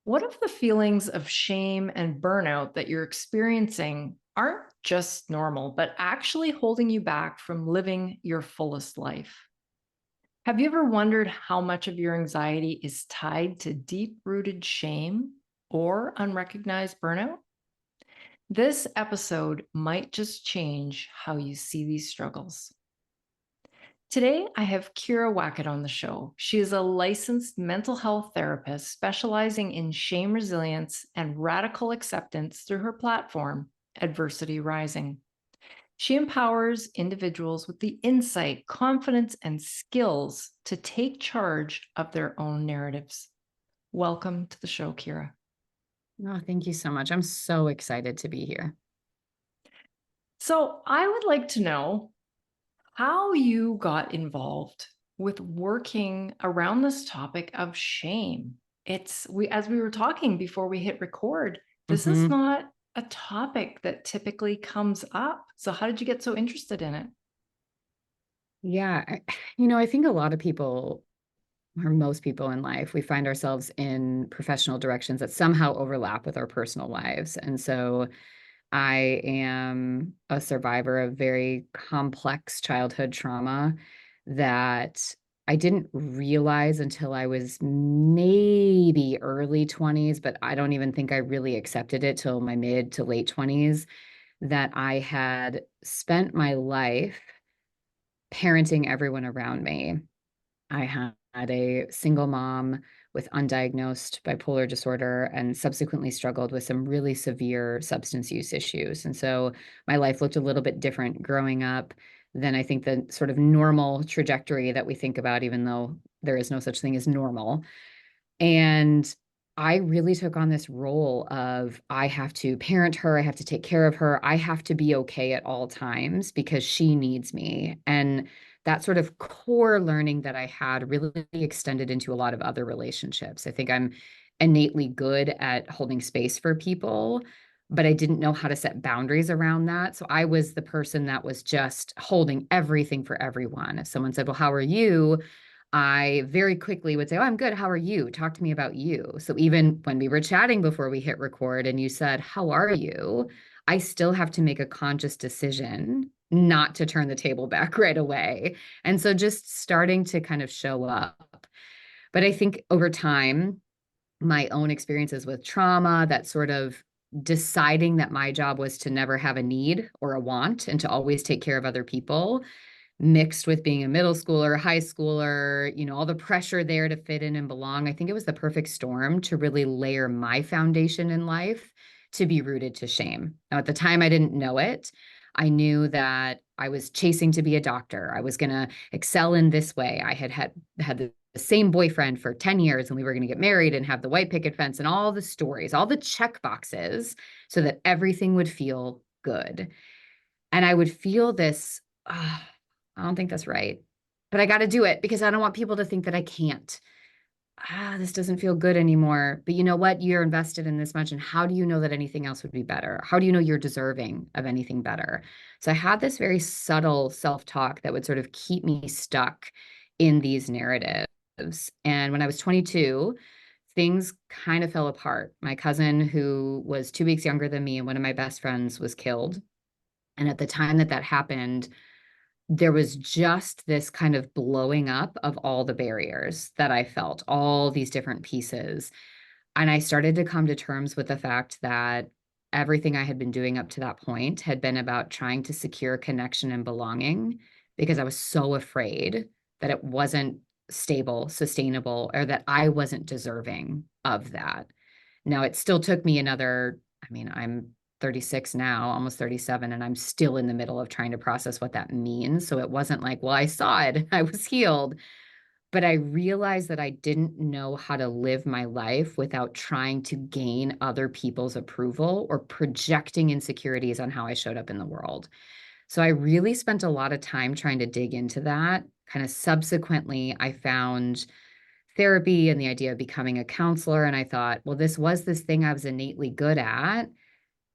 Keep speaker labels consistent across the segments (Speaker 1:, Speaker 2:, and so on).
Speaker 1: What if the feelings of shame and burnout that you're experiencing aren't just normal, but actually holding you back from living your fullest life? Have you ever wondered how much of your anxiety is tied to deep rooted shame or unrecognized burnout? This episode might just change how you see these struggles. Today, I have Kyira Wackett on the show. She is a licensed mental health therapist specializing in shame resilience and radical acceptance through her platform, Adversity Rising. She empowers individuals with the insight, confidence, and skills to take charge of their own narratives. Welcome to the show, Kyira.
Speaker 2: Oh, thank you so much. I'm so excited to be here.
Speaker 1: So, I would like to know how you got involved with working around this topic of shame. As we were talking before we hit record, this is
Speaker 2: hmm
Speaker 1: not a topic that typically comes up. So how did you get so interested in it?
Speaker 2: Yeah, I think a lot of people, or most people in life, we find ourselves in professional directions that somehow overlap with our personal lives. And so I am a survivor of very complex childhood trauma that I didn't realize until I was maybe early 20s, but I don't even think I really accepted it till my mid to late 20s that I had spent my life parenting everyone around me. I had a single mom with undiagnosed bipolar disorder and subsequently struggled with some really severe substance use issues. And so my life looked a little bit different growing up than I think the sort of normal trajectory that we think about, even though there is no such thing as normal. And I really took on this role of I have to parent her, I have to take care of her, I have to be okay at all times because she needs me. And that sort of core learning that I had really extended into a lot of other relationships. I think I'm innately good at holding space for people, but I didn't know how to set boundaries around that. So I was the person that was just holding everything for everyone. If someone said, "Well, how are you?" I very quickly would say, "Oh, I'm good. How are you? Talk to me about you." So even when we were chatting before we hit record and you said, "How are you?" I still have to make a conscious decision not to turn the table back right away. And so just starting to kind of show up. But I think over time, my own experiences with trauma, that sort of deciding that my job was to never have a need or a want and to always take care of other people mixed with being a middle schooler, high schooler, all the pressure there to fit in and belong. I think it was the perfect storm to really layer my foundation in life to be rooted to shame. Now, at the time, I didn't know it. I knew that I was chasing to be a doctor. I was going to excel in this way. I had the same boyfriend for 10 years and we were going to get married and have the white picket fence and all the stories, all the check boxes so that everything would feel good. And I would feel this, I don't think that's right, but I got to do it because I don't want people to think that I can't. This doesn't feel good anymore. But you know what? You're invested in this much. And how do you know that anything else would be better? How do you know you're deserving of anything better? So I had this very subtle self talk that would sort of keep me stuck in these narratives. And when I was 22, things kind of fell apart. My cousin, who was 2 weeks younger than me and one of my best friends, was killed. And at the time that that happened, there was just this kind of blowing up of all the barriers that I felt, all these different pieces. And I started to come to terms with the fact that everything I had been doing up to that point had been about trying to secure connection and belonging because I was so afraid that it wasn't stable, sustainable, or that I wasn't deserving of that. Now, it still took me I'm 36 now, almost 37, and I'm still in the middle of trying to process what that means. So it wasn't like, well, I saw it, I was healed. But I realized that I didn't know how to live my life without trying to gain other people's approval or projecting insecurities on how I showed up in the world. So I really spent a lot of time trying to dig into that. Kind of subsequently, I found therapy and the idea of becoming a counselor. And I thought, well, this thing I was innately good at,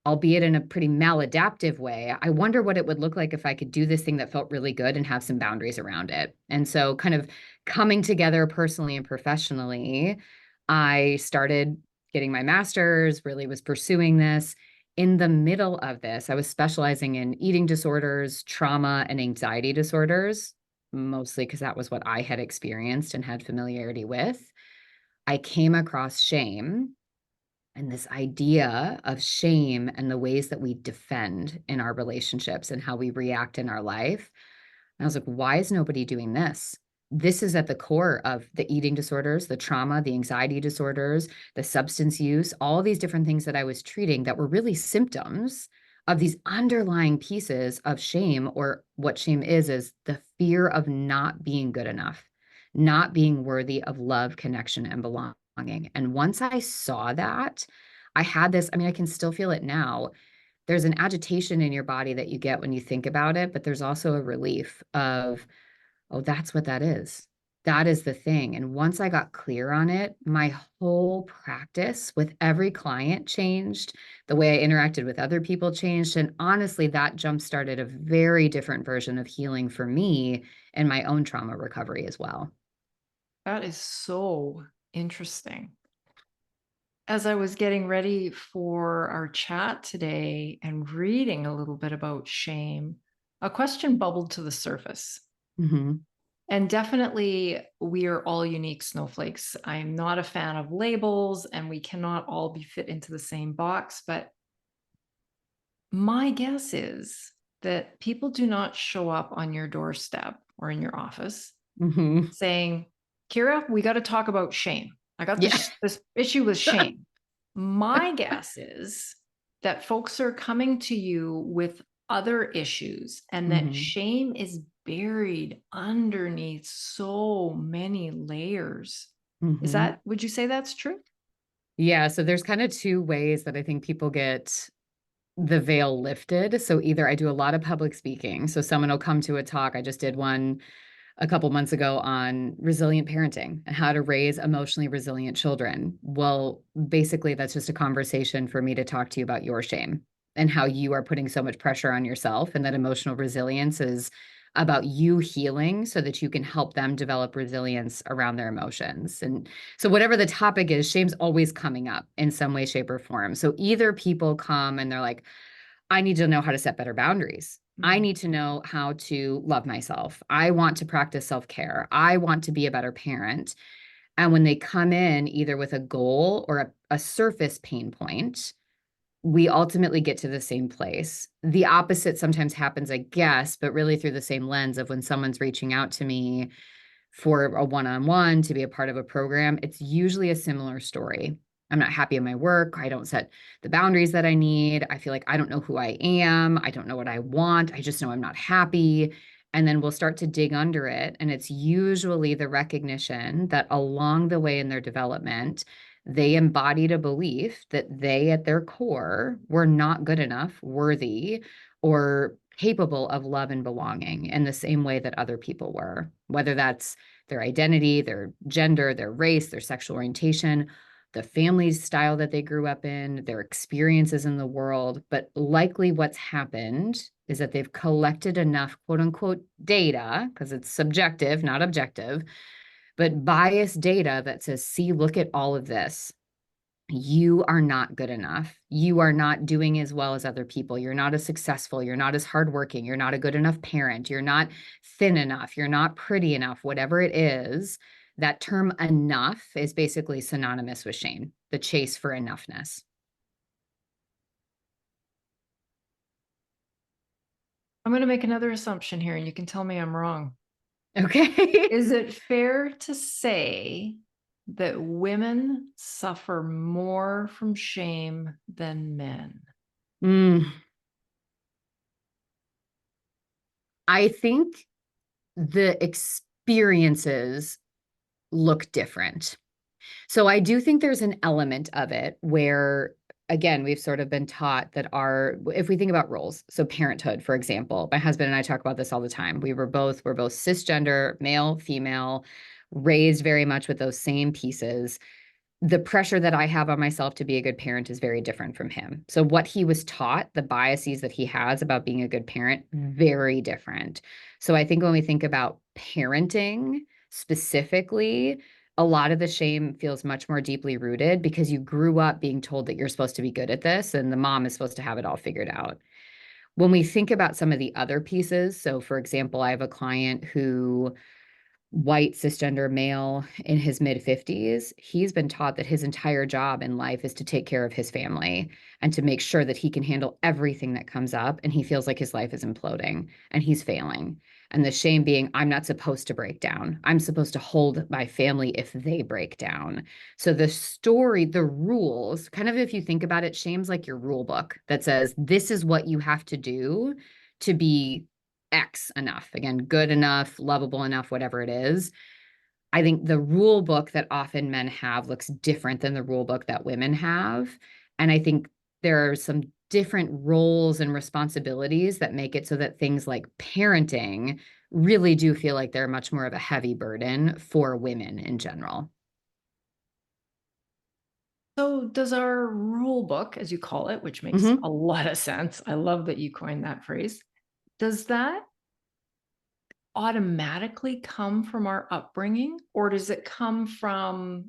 Speaker 2: albeit in a pretty maladaptive way. I wonder what it would look like if I could do this thing that felt really good and have some boundaries around it. And so, kind of coming together personally and professionally, I started getting my master's, really was pursuing this. In the middle of this, I was specializing in eating disorders, trauma, and anxiety disorders, mostly because that was what I had experienced and had familiarity with. I came across shame and this idea of shame and the ways that we defend in our relationships and how we react in our life. And I was like, why is nobody doing this? This is at the core of the eating disorders, the trauma, the anxiety disorders, the substance use, all these different things that I was treating that were really symptoms of these underlying pieces of shame, or what shame is the fear of not being good enough, not being worthy of love, connection, and belonging. And once I saw that, I had this, I mean, I can still feel it now. There's an agitation in your body that you get when you think about it, but there's also a relief of, oh, that's what that is. That is the thing. And once I got clear on it, my whole practice with every client changed. The way I interacted with other people changed. And honestly, that jump started a very different version of healing for me and my own trauma recovery as well.
Speaker 1: That is so interesting. As I was getting ready for our chat today and reading a little bit about shame, a question bubbled to the surface.
Speaker 2: Mm-hmm.
Speaker 1: And definitely, we are all unique snowflakes. I'm not a fan of labels, and we cannot all be fit into the same box. But my guess is that people do not show up on your doorstep or in your office
Speaker 2: Mm-hmm.
Speaker 1: saying, Kyira, we got to talk about shame. I got
Speaker 2: Yeah.
Speaker 1: this issue with shame. My guess is that folks are coming to you with other issues, and that
Speaker 2: Mm-hmm.
Speaker 1: shame is buried underneath so many layers.
Speaker 2: Mm-hmm.
Speaker 1: Would you say that's true?
Speaker 2: Yeah. So there's kind of two ways that I think people get the veil lifted. So either I do a lot of public speaking. So someone will come to a talk. I just did one a couple months ago on resilient parenting and how to raise emotionally resilient children. Well, basically, that's just a conversation for me to talk to you about your shame and how you are putting so much pressure on yourself, and that emotional resilience is about you healing so that you can help them develop resilience around their emotions. And so whatever the topic is, shame's always coming up in some way, shape, or form. So either people come and they're like, I need to know how to set better boundaries. I
Speaker 1: Mhm.
Speaker 2: need to know how to love myself. I want to practice self-care. I want to be a better parent. And when they come in either with a goal or a surface pain point, we ultimately get to the same place. The opposite sometimes happens, I guess, but really through the same lens of when someone's reaching out to me for a one-on-one to be a part of a program, it's usually a similar story. I'm not happy in my work. I don't set the boundaries that I need. I feel like I don't know who I am. I don't know what I want. I just know I'm not happy. And then we'll start to dig under it. And it's usually the recognition that along the way in their development, they embodied a belief that they, at their core, were not good enough, worthy, or capable of love and belonging in the same way that other people were, whether that's their identity, their gender, their race, their sexual orientation, the family style that they grew up in, their experiences in the world. But likely what's happened is that they've collected enough quote unquote data, because it's subjective, not objective, but biased data that says, see, look at all of this. You are not good enough. You are not doing as well as other people. You're not as successful. You're not as hardworking. You're not a good enough parent. You're not thin enough. You're not pretty enough. Whatever it is, that term enough is basically synonymous with shame, the chase for enoughness.
Speaker 1: I'm going to make another assumption here, and you can tell me I'm wrong.
Speaker 2: Okay.
Speaker 1: Is it fair to say that women suffer more from shame than men?
Speaker 2: Mm, I think the experiences look different. So I do think there's an element of it where, again, we've sort of been taught that if we think about roles, so parenthood, for example, my husband and I talk about this all the time. We're both cisgender, male, female, raised very much with those same pieces. The pressure that I have on myself to be a good parent is very different from him. So what he was taught, the biases that he has about being a good parent, very different. So I think when we think about parenting specifically, a lot of the shame feels much more deeply rooted because you grew up being told that you're supposed to be good at this and the mom is supposed to have it all figured out. When we think about some of the other pieces, so for example, I have a client who white cisgender male in his mid 50s, he's been taught that his entire job in life is to take care of his family and to make sure that he can handle everything that comes up. And he feels like his life is imploding and he's failing. And the shame being, I'm not supposed to break down. I'm supposed to hold my family if they break down. So the story, the rules, kind of if you think about it, shame's like your rule book that says, this is what you have to do to be X enough. Again, good enough, lovable enough, whatever it is. I think the rule book that often men have looks different than the rule book that women have. And I think there are some different roles and responsibilities that make it so that things like parenting really do feel like they're much more of a heavy burden for women in general.
Speaker 1: So, does our rule book, as you call it, which makes
Speaker 2: Mm-hmm.
Speaker 1: a lot of sense, I love that you coined that phrase, does that automatically come from our upbringing, or does it come from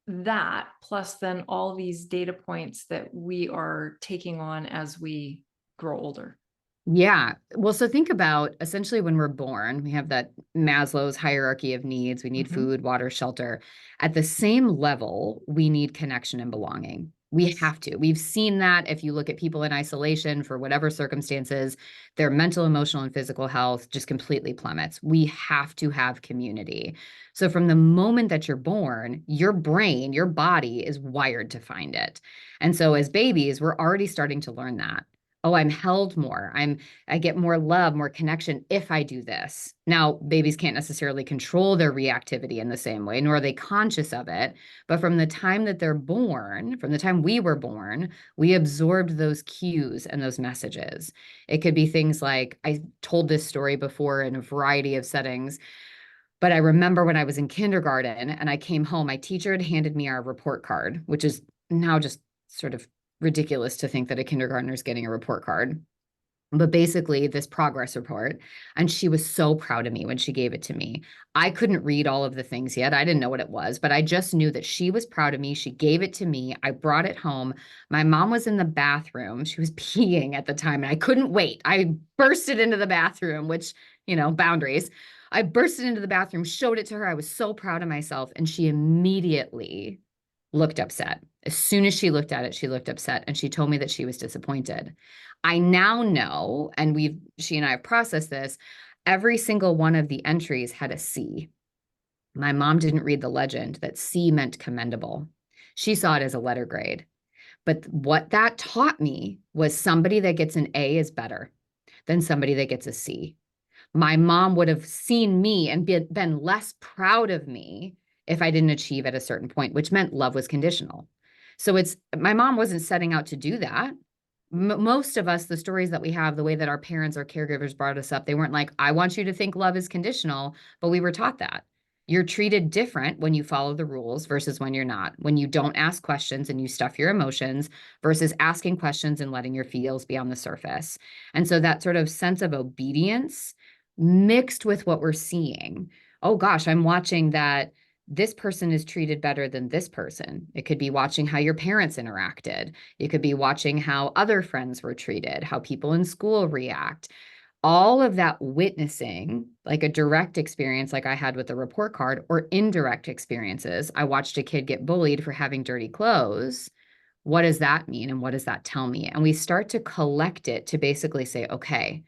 Speaker 1: that plus then all these data points that we are taking on as we grow older?
Speaker 2: Yeah. Well, so think about essentially when we're born, we have that Maslow's hierarchy of needs. We need
Speaker 1: Mhm.
Speaker 2: food, water, shelter. At the same level, we need connection and belonging. We have to. We've seen that if you look at people in isolation for whatever circumstances, their mental, emotional, and physical health just completely plummets. We have to have community. So from the moment that you're born, your brain, your body is wired to find it. And so as babies, we're already starting to learn that. Oh, I'm held more. I get more love, more connection if I do this. Now, babies can't necessarily control their reactivity in the same way, nor are they conscious of it. But from the time that they're born, from the time we were born, we absorbed those cues and those messages. It could be things like I told this story before in a variety of settings, but I remember when I was in kindergarten and I came home, my teacher had handed me our report card, which is now just sort of ridiculous to think that a kindergartner is getting a report card, but basically this progress report. And she was so proud of me when she gave it to me. I couldn't read all of the things yet. I didn't know what it was, but I just knew that she was proud of me. She gave it to me. I brought it home. My mom was in the bathroom. She was peeing at the time and I couldn't wait. I bursted into the bathroom, which, boundaries. I bursted into the bathroom, showed it to her. I was so proud of myself. And she immediately looked upset. As soon as she looked at it, she looked upset and she told me that she was disappointed. I now know, and she and I have processed this, every single one of the entries had a C. My mom didn't read the legend that C meant commendable. She saw it as a letter grade. But what that taught me was somebody that gets an A is better than somebody that gets a C. My mom would have seen me and been less proud of me if I didn't achieve at a certain point, which meant love was conditional. So my mom wasn't setting out to do that. Most of us, the stories that we have, the way that our parents or caregivers brought us up, they weren't like, I want you to think love is conditional, but we were taught that. You're treated different when you follow the rules versus when you're not. When you don't ask questions and you stuff your emotions versus asking questions and letting your feels be on the surface. And so that sort of sense of obedience mixed with what we're seeing. Oh gosh, I'm watching that this person is treated better than this person. It could be watching how your parents interacted. You could be watching how other friends were treated, how people in school react. All of that witnessing, like a direct experience like I had with the report card, or indirect experiences. I watched a kid get bullied for having dirty clothes. What does that mean? And what does that tell me? And we start to collect it to basically say, okay,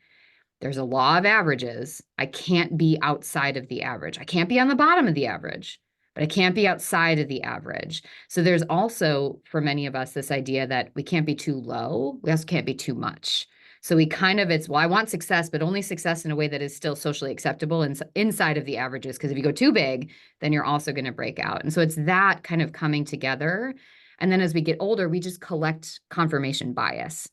Speaker 2: there's a law of averages. I can't be outside of the average. I can't be on the bottom of the average, but I can't be outside of the average. So there's also, for many of us, this idea that we can't be too low. We also can't be too much. So I want success, but only success in a way that is still socially acceptable and inside of the averages. Because if you go too big, then you're also going to break out. And so it's that kind of coming together. And then as we get older, we just collect confirmation bias.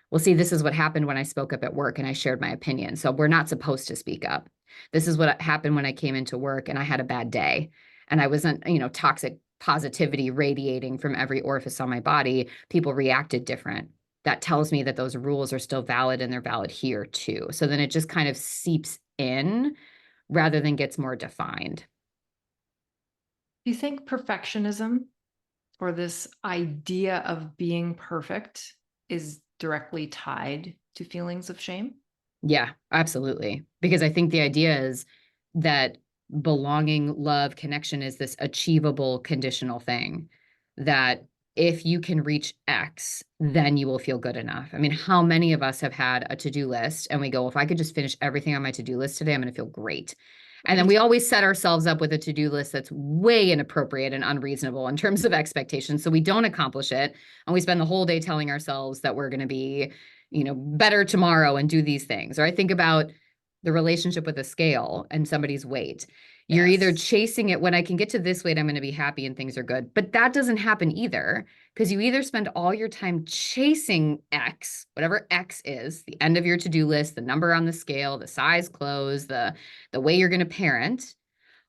Speaker 2: Well, see, this is what happened when I spoke up at work and I shared my opinion. So we're not supposed to speak up. This is what happened when I came into work and I had a bad day and I wasn't, toxic positivity radiating from every orifice on my body. People reacted different. That tells me that those rules are still valid and they're valid here too. So then it just kind of seeps in rather than gets more defined.
Speaker 1: Do you think perfectionism or this idea of being perfect is directly tied to feelings of shame?
Speaker 2: Yeah, absolutely. Because I think the idea is that belonging, love, connection is this achievable conditional thing that if you can reach X, then you will feel good enough. I mean, how many of us have had a to do list and we go, if I could just finish everything on my to do list today, I'm going to feel great. And then
Speaker 1: Right.
Speaker 2: we always set ourselves up with a to do list that's way inappropriate and unreasonable in terms of expectations. So we don't accomplish it. And we spend the whole day telling ourselves that we're going to be, better tomorrow and do these things. Or I think about the relationship with a scale and somebody's weight. You're either
Speaker 1: Yes.
Speaker 2: chasing it when I can get to this weight, I'm going to be happy and things are good. But that doesn't happen either because you either spend all your time chasing X, whatever X is, the end of your to-do list, the number on the scale, the size clothes, the way you're going to parent,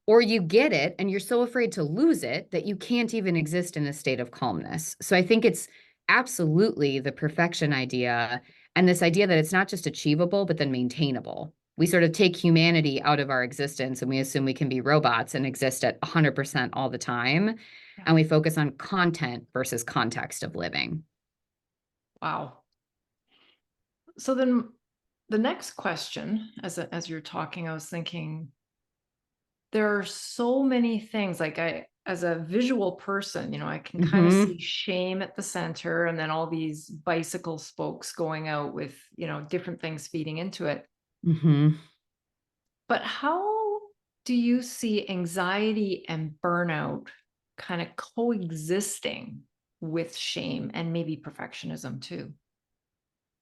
Speaker 2: or you get it and you're so afraid to lose it that you can't even exist in a state of calmness. So I think it's absolutely the perfection idea and this idea that it's not just achievable, but then maintainable. We sort of take humanity out of our existence and we assume we can be robots and exist at 100% all the time.
Speaker 1: Yeah.
Speaker 2: And we focus on content versus context of living.
Speaker 1: Wow. So then the next question, as you're talking, I was thinking there are so many things. Like, I, as a visual person, I can kind of
Speaker 2: Mm-hmm.
Speaker 1: see shame at the center and then all these bicycle spokes going out with, different things feeding into it.
Speaker 2: Mm-hmm.
Speaker 1: But how do you see anxiety and burnout kind of coexisting with shame and maybe perfectionism too?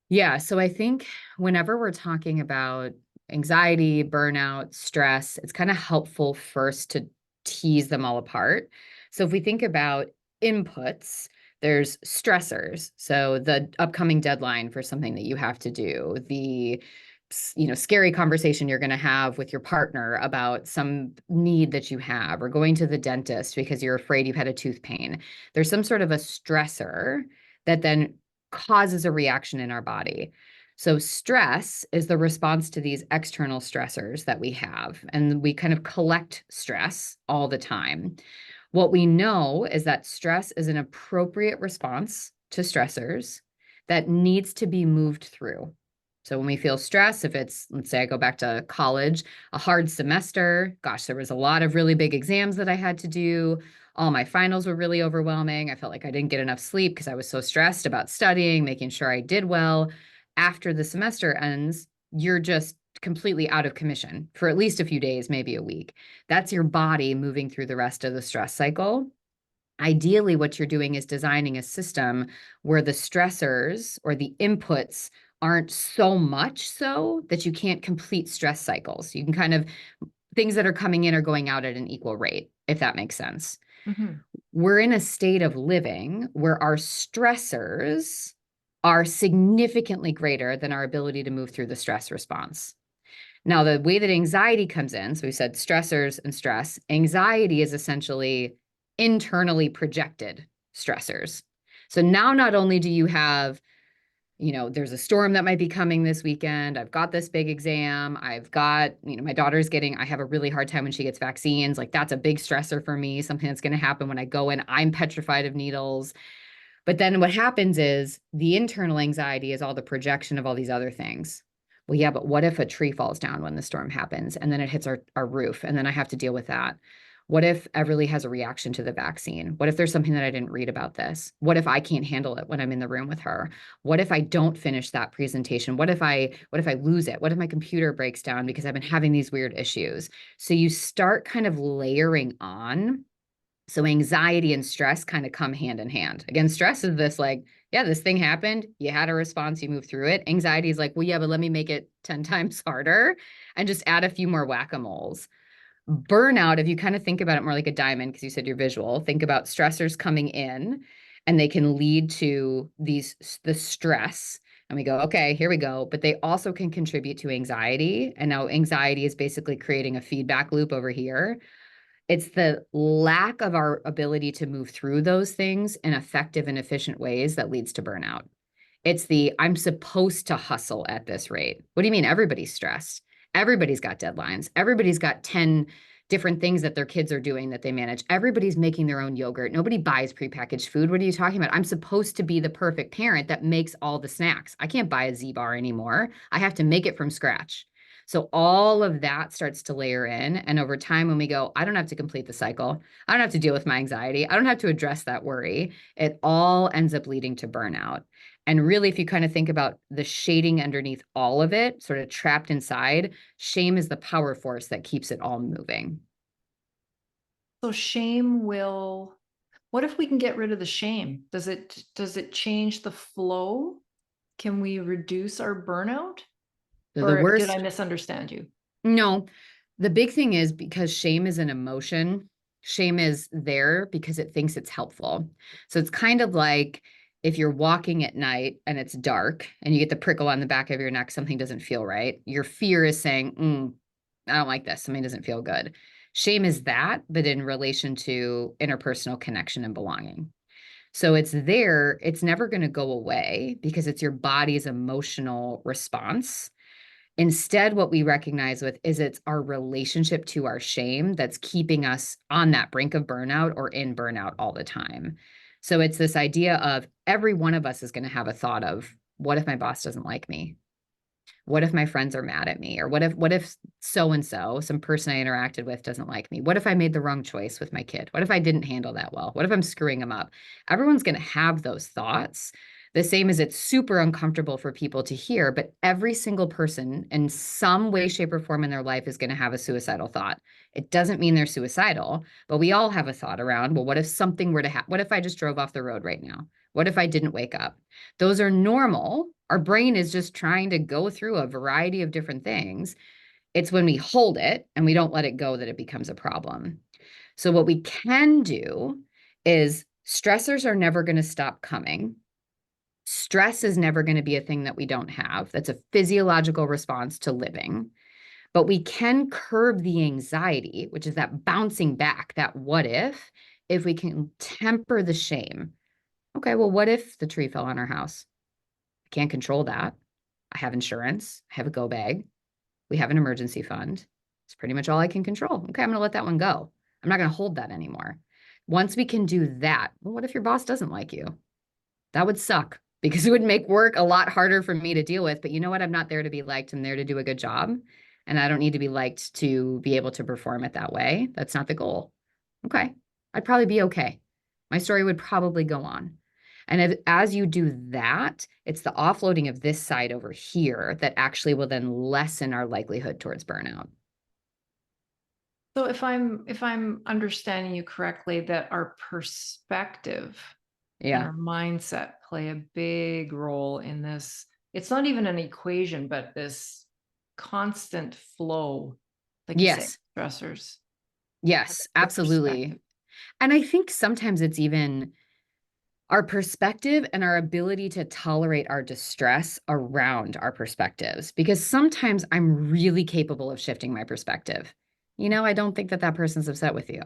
Speaker 2: Yeah. So I think whenever we're talking about anxiety, burnout, stress, it's kind of helpful first to tease them all apart. So if we think about inputs, there's stressors. So the upcoming deadline for something that you have to do, the scary conversation you're going to have with your partner about some need that you have, or going to the dentist because you're afraid you've had a tooth pain. There's some sort of a stressor that then causes a reaction in our body. So, stress is the response to these external stressors that we have, and we kind of collect stress all the time. What we know is that stress is an appropriate response to stressors that needs to be moved through. So when we feel stress, if it's, let's say I go back to college, a hard semester, gosh, there was a lot of really big exams that I had to do. All my finals were really overwhelming. I felt like I didn't get enough sleep because I was so stressed about studying, making sure I did well. After the semester ends, you're just completely out of commission for at least a few days, maybe a week. That's your body moving through the rest of the stress cycle. Ideally, what you're doing is designing a system where the stressors or the inputs aren't so much so that you can't complete stress cycles. You can kind of, things that are coming in are going out at an equal rate, if that makes sense.
Speaker 1: Hmm.
Speaker 2: We're in a state of living where our stressors are significantly greater than our ability to move through the stress response. Now, the way that anxiety comes in, so we said stressors and stress, anxiety is essentially internally projected stressors. So now not only do you have, there's a storm that might be coming this weekend. I've got this big exam. I've got, my daughter's I have a really hard time when she gets vaccines. Like that's a big stressor for me, something that's going to happen when I go in. I'm petrified of needles. But then what happens is the internal anxiety is all the projection of all these other things. Well, yeah, but what if a tree falls down when the storm happens and then it hits our roof and then I have to deal with that? What if Everly has a reaction to the vaccine? What if there's something that I didn't read about this? What if I can't handle it when I'm in the room with her? What if I don't finish that presentation? What if I lose it? What if my computer breaks down because I've been having these weird issues? So you start kind of layering on, so anxiety and stress kind of come hand in hand. Again, stress is this like, yeah, this thing happened. You had a response, you move through it. Anxiety is like, well, yeah, but let me make it 10 times harder and just add a few more whack-a-moles. Burnout, if you kind of think about it more like a diamond, because you said you're visual, think about stressors coming in and they can lead to the stress. And we go, okay, here we go. But they also can contribute to anxiety. And now anxiety is basically creating a feedback loop over here. It's the lack of our ability to move through those things in effective and efficient ways that leads to burnout. It's the I'm supposed to hustle at this rate. What do you mean? Everybody's stressed. Everybody's got deadlines. Everybody's got 10 different things that their kids are doing that they manage. Everybody's making their own yogurt. Nobody buys prepackaged food. What are you talking about? I'm supposed to be the perfect parent that makes all the snacks. I can't buy a Z bar anymore. I have to make it from scratch. So all of that starts to layer in. And over time, when we go, I don't have to complete the cycle. I don't have to deal with my anxiety. I don't have to address that worry. It all ends up leading to burnout. And really, if you kind of think about the shading underneath all of it, sort of trapped inside, shame is the power force that keeps it all moving.
Speaker 1: So shame will, what if we can get rid of the shame? Does it change the flow? Can we reduce our burnout?
Speaker 2: So the
Speaker 1: Or did I
Speaker 2: worst,
Speaker 1: misunderstand you?
Speaker 2: no, the big thing is because shame is an emotion, shame is there because it thinks it's helpful. So it's kind of like if you're walking at night and it's dark and you get the prickle on the back of your neck, something doesn't feel right. Your fear is saying, I don't like this. Something doesn't feel good. Shame is that, but in relation to interpersonal connection and belonging. So it's there, it's never going to go away because it's your body's emotional response. Instead, what we recognize with is it's our relationship to our shame that's keeping us on that brink of burnout or in burnout all the time. So it's this idea of every one of us is going to have a thought of, what if my boss doesn't like me? What if my friends are mad at me? Or what if so and so, some person I interacted with doesn't like me? What if I made the wrong choice with my kid? What if I didn't handle that well? What if I'm screwing them up? Everyone's going to have those thoughts. The same as it's super uncomfortable for people to hear, but every single person in some way, shape, or form in their life is going to have a suicidal thought. It doesn't mean they're suicidal, but we all have a thought around, well, what if something were to happen? What if I just drove off the road right now? What if I didn't wake up? Those are normal. Our brain is just trying to go through a variety of different things. It's when we hold it and we don't let it go that it becomes a problem. So, what we can do is stressors are never going to stop coming. Stress is never going to be a thing that we don't have. That's a physiological response to living. But we can curb the anxiety, which is that bouncing back, that what if we can temper the shame. Okay, well, what if the tree fell on our house? I can't control that. I have insurance. I have a go bag. We have an emergency fund. It's pretty much all I can control. Okay, I'm going to let that one go. I'm not going to hold that anymore. Once we can do that, well, what if your boss doesn't like you? That would suck because it would make work a lot harder for me to deal with. But you know what? I'm not there to be liked. I'm there to do a good job. And I don't need to be liked to be able to perform it that way. That's not the goal. Okay. I'd probably be okay. My story would probably go on. And as you do that, it's the offloading of this side over here that actually will then lessen our likelihood towards burnout.
Speaker 1: So if I'm understanding you correctly, that our perspective and
Speaker 2: Yeah.
Speaker 1: our mindset play a big role in this. It's not even an equation, but this constant flow, like you say,
Speaker 2: Yes.
Speaker 1: stressors,
Speaker 2: Yes,
Speaker 1: the
Speaker 2: absolutely.
Speaker 1: perspective.
Speaker 2: And I think sometimes it's even our perspective and our ability to tolerate our distress around our perspectives. Because sometimes I'm really capable of shifting my perspective. I don't think that that person's upset with you.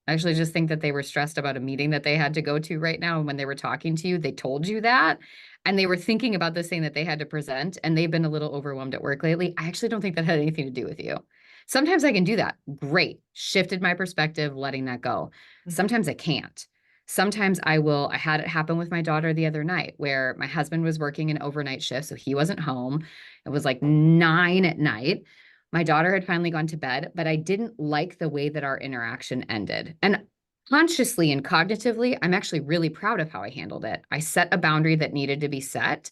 Speaker 2: I actually just think that they were stressed about a meeting that they had to go to right now. And when they were talking to you, they told you that. And they were thinking about this thing that they had to present. And they've been a little overwhelmed at work lately. I actually don't think that had anything to do with you. Sometimes I can do that. Great. Shifted my perspective, letting that go.
Speaker 1: Mhm.
Speaker 2: Sometimes I can't. Sometimes I had it happen with my daughter the other night where my husband was working an overnight shift, so he wasn't home. It was like 9 at night. My daughter had finally gone to bed, but I didn't like the way that our interaction ended. And consciously and cognitively, I'm actually really proud of how I handled it. I set a boundary that needed to be set,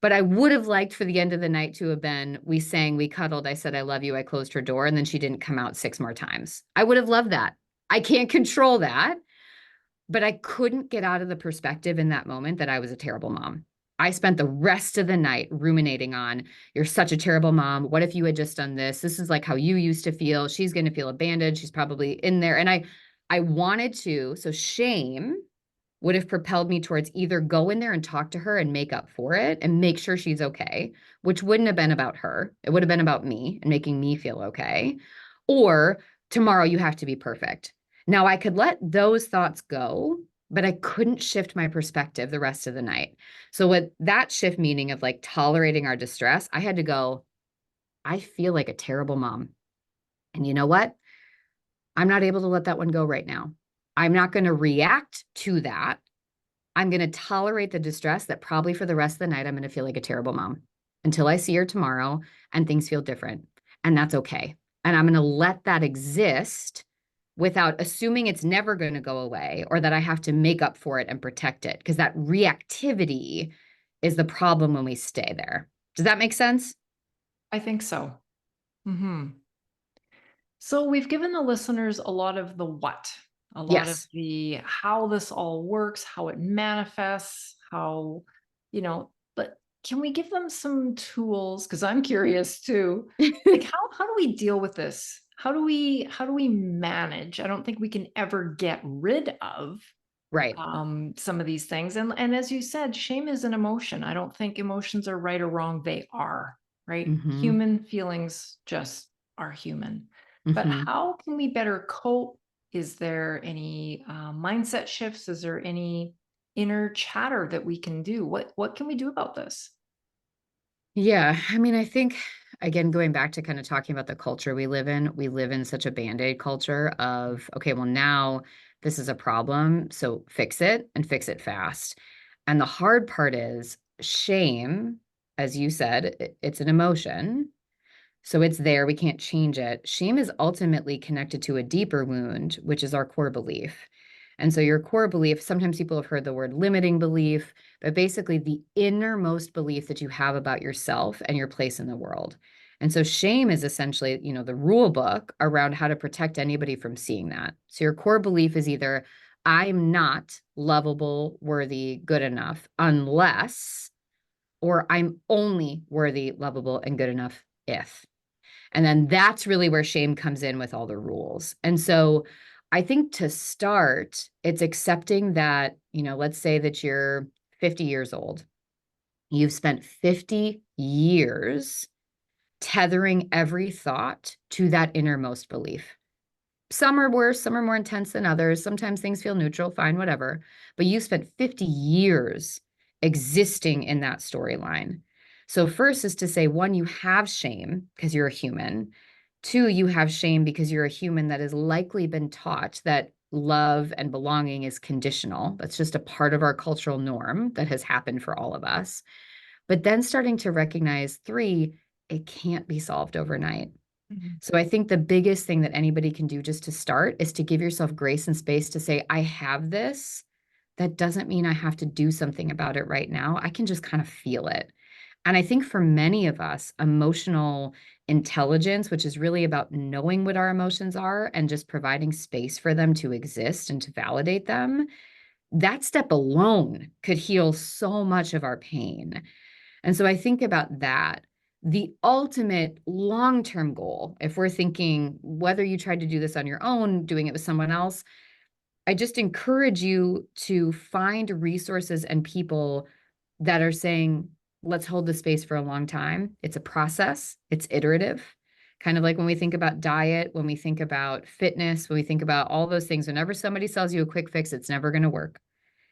Speaker 2: but I would have liked for the end of the night to have been, we sang, we cuddled, I said, I love you, I closed her door, and then she didn't come out 6 more times. I would have loved that. I can't control that. But I couldn't get out of the perspective in that moment that I was a terrible mom. I spent the rest of the night ruminating on, you're such a terrible mom. What if you had just done this? This is like how you used to feel. She's going to feel abandoned. She's probably in there. And I wanted to, so shame would have propelled me towards either go in there and talk to her and make up for it and make sure she's okay, which wouldn't have been about her. It would have been about me and making me feel okay. Or tomorrow you have to be perfect. Now I could let those thoughts go, but I couldn't shift my perspective the rest of the night. So with that shift meaning of like tolerating our distress, I had to go, I feel like a terrible mom. And you know what? I'm not able to let that one go right now. I'm not going to react to that. I'm going to tolerate the distress that probably for the rest of the night, I'm going to feel like a terrible mom until I see her tomorrow and things feel different. And that's okay. And I'm going to let that exist without assuming it's never going to go away or that I have to make up for it and protect it. Because that reactivity is the problem when we stay there. Does that make sense?
Speaker 1: I think so. Hmm. So we've given the listeners a lot of the what, a lot of
Speaker 2: Yes.
Speaker 1: the how this all works, how it manifests, how, but can we give them some tools? Because I'm curious too. Like how do we deal with this? How do we manage? I don't think we can ever get rid of
Speaker 2: Right.
Speaker 1: some of these things. And as you said, shame is an emotion. I don't think emotions are right or wrong. They are, right?
Speaker 2: Mm-hmm.
Speaker 1: Human feelings just are human. But
Speaker 2: Mm-hmm.
Speaker 1: how can we better cope? Is there any mindset shifts? Is there any inner chatter that we can do? What can we do about this?
Speaker 2: Yeah, I mean, I think again, going back to kind of talking about the culture we live in such a band-aid culture of, okay, well, now this is a problem, so fix it and fix it fast. And the hard part is shame, as you said, it's an emotion. So it's there, we can't change it. Shame is ultimately connected to a deeper wound, which is our core belief. And so your core belief, sometimes people have heard the word limiting belief, but basically the innermost belief that you have about yourself and your place in the world. And so shame is essentially, the rule book around how to protect anybody from seeing that. So your core belief is either I'm not lovable, worthy, good enough unless, or I'm only worthy, lovable, and good enough if. And then that's really where shame comes in with all the rules. And so I think to start, it's accepting that, let's say that you're 50 years old. You've spent 50 years tethering every thought to that innermost belief. Some are worse, some are more intense than others. Sometimes things feel neutral, fine, whatever. But you spent 50 years existing in that storyline. So, first is to say, one, you have shame because you're a human. Two, you have shame because you're a human that has likely been taught that love and belonging is conditional. That's just a part of our cultural norm that has happened for all of us. But then starting to recognize, three, it can't be solved overnight.
Speaker 1: Mhm.
Speaker 2: So I think the biggest thing that anybody can do just to start is to give yourself grace and space to say, I have this. That doesn't mean I have to do something about it right now. I can just kind of feel it. And I think for many of us, emotional intelligence, which is really about knowing what our emotions are and just providing space for them to exist and to validate them, that step alone could heal so much of our pain. And so I think about that. The ultimate long term goal, if we're thinking whether you tried to do this on your own, doing it with someone else, I just encourage you to find resources and people that are saying, let's hold the space for a long time. It's a process, it's iterative. Kind of like when we think about diet, when we think about fitness, when we think about all those things, whenever somebody sells you a quick fix, it's never going to work.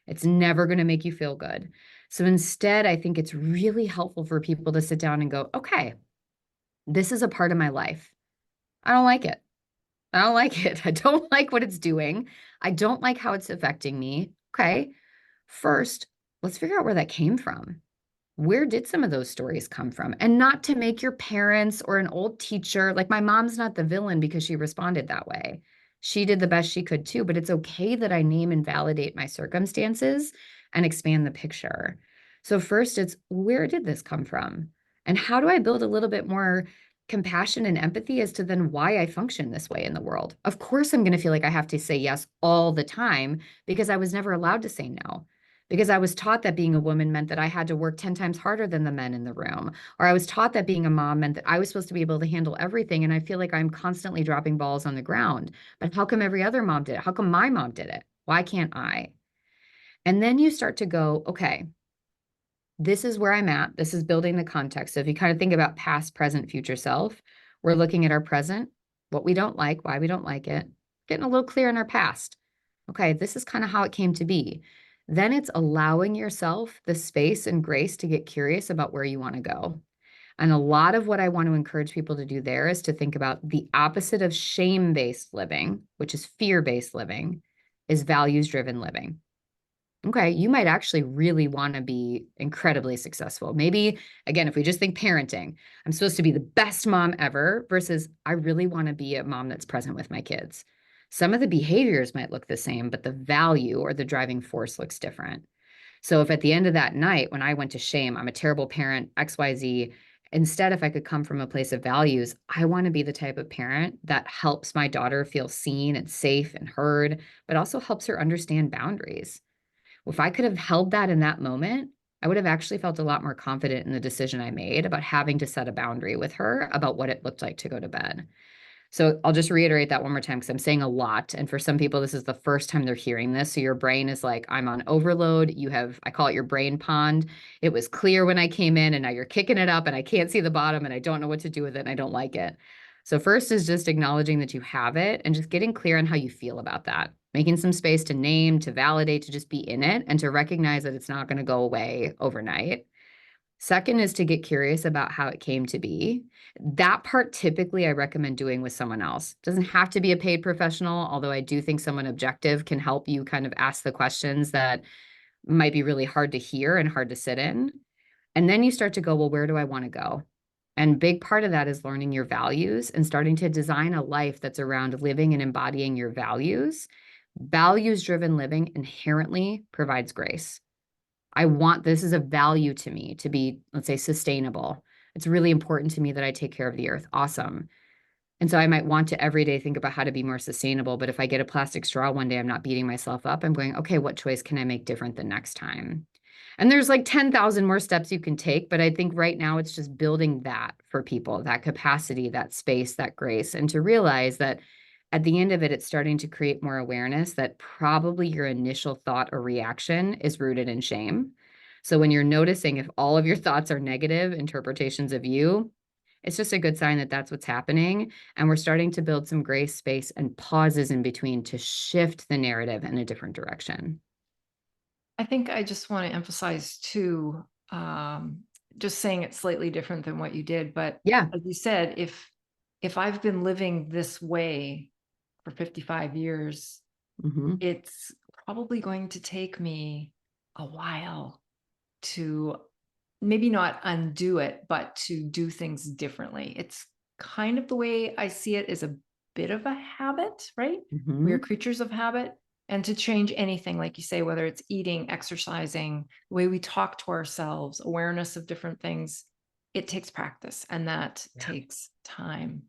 Speaker 2: It's never going to make you feel good. So instead, I think it's really helpful for people to sit down and go, okay, this is a part of my life. I don't like it. I don't like it. I don't like what it's doing. I don't like how it's affecting me. Okay. First, let's figure out where that came from. Where did some of those stories come from? And not to make your parents or an old teacher, like my mom's not the villain because she responded that way. She did the best she could too, but it's okay that I name and validate my circumstances and expand the picture. So, first, it's where did this come from? And how do I build a little bit more compassion and empathy as to then why I function this way in the world? Of course, I'm going to feel like I have to say yes all the time because I was never allowed to say no because I was taught that being a woman meant that I had to work 10 times harder than the men in the room. Or I was taught that being a mom meant that I was supposed to be able to handle everything. And I feel like I'm constantly dropping balls on the ground. But how come every other mom did it? How come my mom did it? Why can't I? And then you start to go, okay, this is where I'm at. This is building the context. So if you kind of think about past, present, future self, we're looking at our present, what we don't like, why we don't like it, getting a little clear in our past. Okay, this is kind of how it came to be. Then it's allowing yourself the space and grace to get curious about where you want to go. And a lot of what I want to encourage people to do there is to think about the opposite of shame-based living, which is fear-based living, is values-driven living. Okay, you might actually really want to be incredibly successful. Maybe, again, if we just think parenting, I'm supposed to be the best mom ever versus I really want to be a mom that's present with my kids. Some of the behaviors might look the same, but the value or the driving force looks different. So if at the end of that night, when I went to shame, I'm a terrible parent, XYZ, instead, if I could come from a place of values, I want to be the type of parent that helps my daughter feel seen and safe and heard, but also helps her understand boundaries. If I could have held that in that moment, I would have actually felt a lot more confident in the decision I made about having to set a boundary with her about what it looked like to go to bed. So I'll just reiterate that one more time because I'm saying a lot. And for some people, this is the first time they're hearing this. So your brain is like, I'm on overload. You have, I call it your brain pond. It was clear when I came in, and now you're kicking it up, and I can't see the bottom, and I don't know what to do with it, and I don't like it. So first is just acknowledging that you have it and just getting clear on how you feel about that. Making some space to name, to validate, to just be in it, and to recognize that it's not going to go away overnight. Second is to get curious about how it came to be. That part typically I recommend doing with someone else. Doesn't have to be a paid professional, although I do think someone objective can help you kind of ask the questions that might be really hard to hear and hard to sit in. And then you start to go, well, where do I want to go? And big part of that is learning your values and starting to design a life that's around living and embodying your values. Values driven living inherently provides grace. I want this is a value to me to be, let's say, sustainable. It's really important to me that I take care of the earth. Awesome. And so I might want to every day think about how to be more sustainable. But if I get a plastic straw one day, I'm not beating myself up. I'm going, okay, what choice can I make different the next time? And there's like 10,000 more steps you can take. But I think right now it's just building that for people, that capacity, that space, that grace, and to realize that at the end of it, it's starting to create more awareness that probably your initial thought or reaction is rooted in shame. So when you're noticing if all of your thoughts are negative interpretations of you, it's just a good sign that that's what's happening. And we're starting to build some grace, space, and pauses in between to shift the narrative in a different direction.
Speaker 1: I think I just want to emphasize too, just saying it slightly different than what you did, but
Speaker 2: Yeah.
Speaker 1: as you said, if I've been living this way for 55 years,
Speaker 2: Hmm.
Speaker 1: it's probably going to take me a while to maybe not undo it, but to do things differently. It's kind of the way I see it is a bit of a habit, right? We are
Speaker 2: Hmm.
Speaker 1: creatures of habit. And to change anything, like you say, whether it's eating, exercising, the way we talk to ourselves, awareness of different things, it takes practice and that
Speaker 2: Yeah.
Speaker 1: takes time.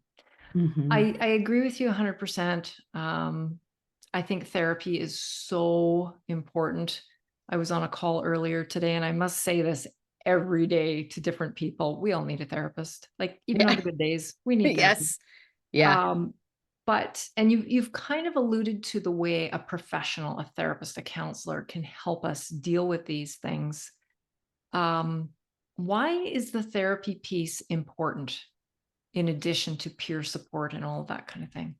Speaker 2: Hmm.
Speaker 1: I agree with you 100%. I think therapy is so important. I was on a call earlier today, and I must say this every day to different people. We all need a therapist. Like even on
Speaker 2: Yeah.
Speaker 1: the good days, we need therapy.
Speaker 2: Yes. Yeah.
Speaker 1: Um, but and you've kind of alluded to the way a professional, a therapist, a counselor can help us deal with these things. Um, why is the therapy piece important in addition to peer support and all of that kind of thing?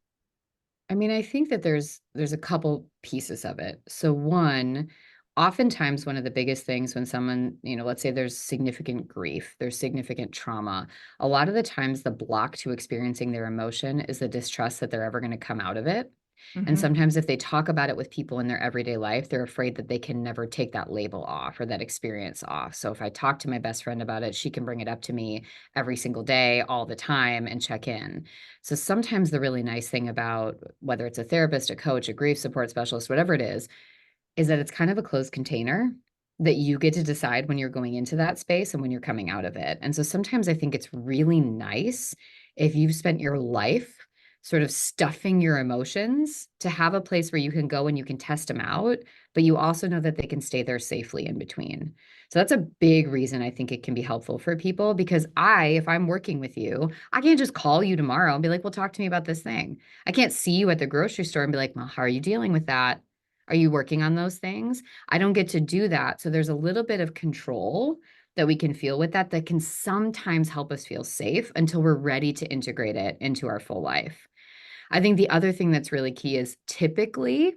Speaker 2: I mean, I think that there's a couple pieces of it. So one, oftentimes one of the biggest things when someone, let's say there's significant grief, there's significant trauma, a lot of the times the block to experiencing their emotion is the distrust that they're ever going to come out of it. And
Speaker 1: Mhm.
Speaker 2: sometimes if they talk about it with people in their everyday life, they're afraid that they can never take that label off or that experience off. So if I talk to my best friend about it, she can bring it up to me every single day, all the time, and check in. So sometimes the really nice thing about whether it's a therapist, a coach, a grief support specialist, whatever it is that it's kind of a closed container that you get to decide when you're going into that space and when you're coming out of it. And so sometimes I think it's really nice if you've spent your life sort of stuffing your emotions to have a place where you can go and you can test them out, but you also know that they can stay there safely in between. So that's a big reason I think it can be helpful for people because if I'm working with you, I can't just call you tomorrow and be like, well, talk to me about this thing. I can't see you at the grocery store and be like, well, how are you dealing with that? Are you working on those things? I don't get to do that. So there's a little bit of control that we can feel with that can sometimes help us feel safe until we're ready to integrate it into our full life. I think the other thing that's really key is typically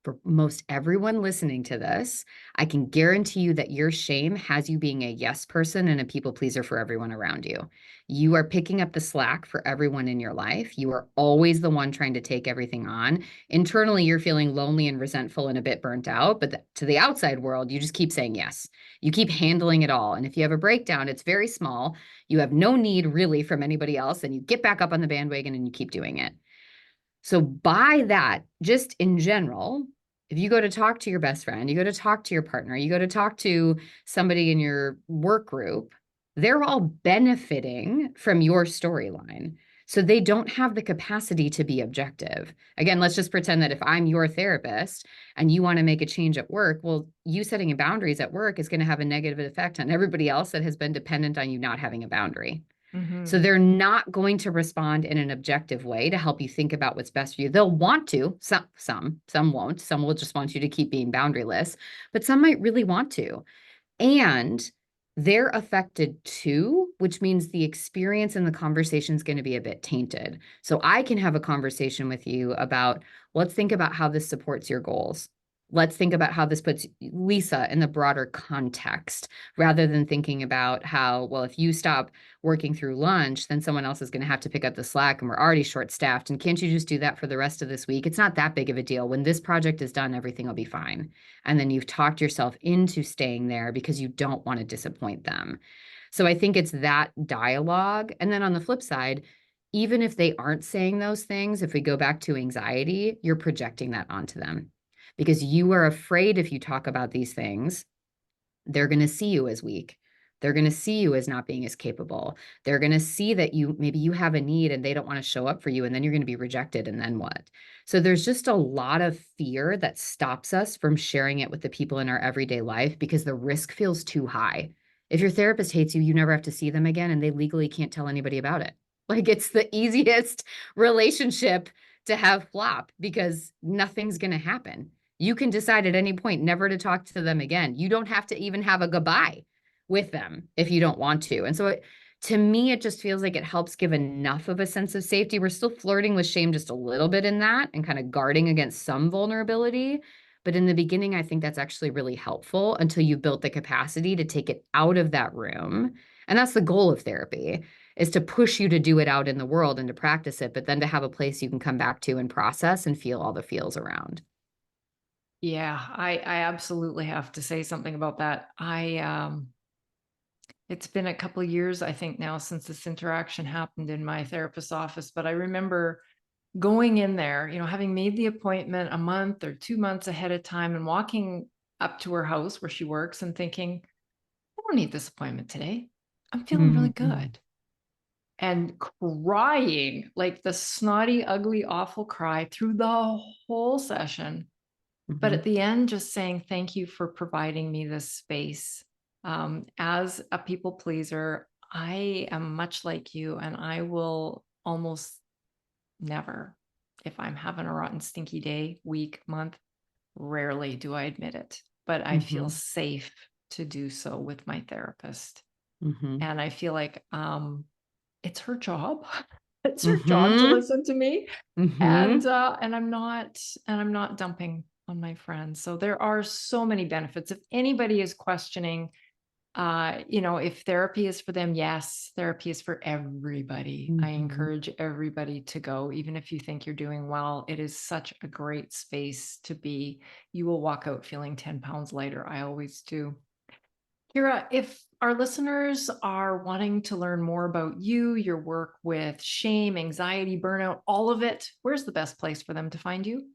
Speaker 2: for most everyone listening to this, I can guarantee you that your shame has you being a yes person and a people pleaser for everyone around you. You are picking up the slack for everyone in your life. You are always the one trying to take everything on. Internally, you're feeling lonely and resentful and a bit burnt out, but to the outside world, you just keep saying yes. You keep handling it all. And if you have a breakdown, it's very small. You have no need really from anybody else, and you get back up on the bandwagon and you keep doing it. So by that, just in general, if you go to talk to your best friend, you go to talk to your partner, you go to talk to somebody in your work group, they're all benefiting from your storyline. So they don't have the capacity to be objective. Again, let's just pretend that if I'm your therapist and you want to make a change at work, well, you setting boundaries at work is going to have a negative effect on everybody else that has been dependent on you not having a boundary. So
Speaker 1: Mhm.
Speaker 2: they're not going to respond in an objective way to help you think about what's best for you. They'll want to, some won't. Some will just want you to keep being boundaryless, but some might really want to. And they're affected too, which means the experience and the conversation is going to be a bit tainted. So I can have a conversation with you about, let's think about how this supports your goals. Let's think about how this puts Lisa in the broader context rather than thinking about how, well, if you stop working through lunch, then someone else is going to have to pick up the slack and we're already short staffed. And can't you just do that for the rest of this week? It's not that big of a deal. When this project is done, everything will be fine. And then you've talked yourself into staying there because you don't want to disappoint them. So I think it's that dialogue. And then on the flip side, even if they aren't saying those things, if we go back to anxiety, you're projecting that onto them because you are afraid if you talk about these things, they're going to see you as weak. They're going to see you as not being as capable. They're going to see that maybe you have a need and they don't want to show up for you. And then you're going to be rejected. And then what? So there's just a lot of fear that stops us from sharing it with the people in our everyday life because the risk feels too high. If your therapist hates you, you never have to see them again and they legally can't tell anybody about it. Like it's the easiest relationship to have flop because nothing's going to happen. You can decide at any point never to talk to them again. You don't have to even have a goodbye with them if you don't want to. And so to me, it just feels like it helps give enough of a sense of safety. We're still flirting with shame just a little bit in that and kind of guarding against some vulnerability. But in the beginning, I think that's actually really helpful until you built the capacity to take it out of that room. And that's the goal of therapy is to push you to do it out in the world and to practice it, but then to have a place you can come back to and process and feel all the feels around.
Speaker 1: Yeah, I absolutely have to say something about that. It's been a couple of years, I think now, since this interaction happened in my therapist's office, but I remember going in there, having made the appointment a month or 2 months ahead of time and walking up to her house where she works and thinking, "I don't need this appointment today. I'm feeling really
Speaker 2: Mhm.
Speaker 1: good." And crying, like the snotty, ugly, awful cry through the whole session. But at
Speaker 2: Mhm.
Speaker 1: the end, just saying, "Thank you for providing me this space." As a people pleaser, I am much like you, and I will almost never, if I'm having a rotten, stinky day, week, month, rarely do I admit it, but I feel
Speaker 2: Mhm.
Speaker 1: safe to do so with my therapist.
Speaker 2: Mhm.
Speaker 1: And I feel like it's her job. It's her job to
Speaker 2: Mhm.
Speaker 1: listen to me. And
Speaker 2: Mhm.
Speaker 1: I'm not dumping on my friends. So there are so many benefits. If anybody is questioning, if therapy is for them, yes, therapy is for everybody. I
Speaker 2: Mhm.
Speaker 1: encourage everybody to go, even if you think you're doing well. It is such a great space to be. You will walk out feeling 10 pounds lighter. I always do. Kyira, if our listeners are wanting to learn more about you, your work with shame, anxiety, burnout, all of it, where's the best place for them to find you?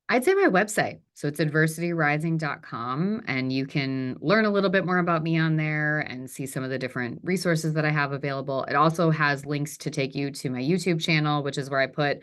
Speaker 2: I'd say my website. So it's adversityrising.com, and you can learn a little bit more about me on there and see some of the different resources that I have available. It also has links to take you to my YouTube channel, which is where I put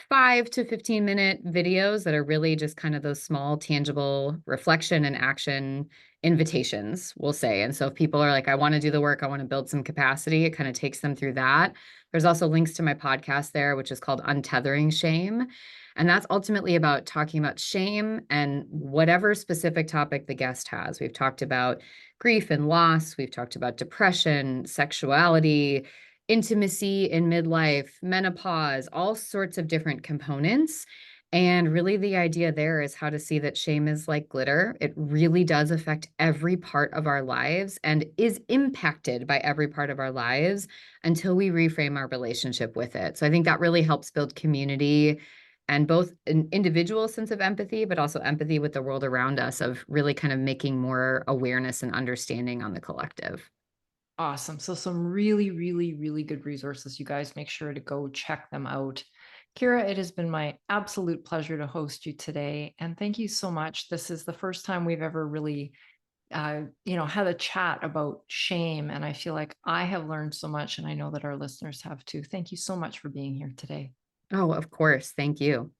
Speaker 2: 5 to 15 minute videos that are really just kind of those small, tangible reflection and action invitations, we'll say. And so if people are like, I want to do the work, I want to build some capacity, it kind of takes them through that. There's also links to my podcast there, which is called Untethering Shame. And that's ultimately about talking about shame and whatever specific topic the guest has. We've talked about grief and loss, we've talked about depression, sexuality, intimacy in midlife, menopause, all sorts of different components. And really, the idea there is how to see that shame is like glitter. It really does affect every part of our lives and is impacted by every part of our lives until we reframe our relationship with it. So I think that really helps build community and both an individual sense of empathy, but also empathy with the world around us, of really kind of making more awareness and understanding on the collective.
Speaker 1: Awesome. So some really, really, really good resources. You guys make sure to go check them out. Kyira, it has been my absolute pleasure to host you today. And thank you so much. This is the first time we've ever really had a chat about shame. And I feel like I have learned so much, and I know that our listeners have too. Thank you so much for being here today.
Speaker 2: Oh, of course. Thank you.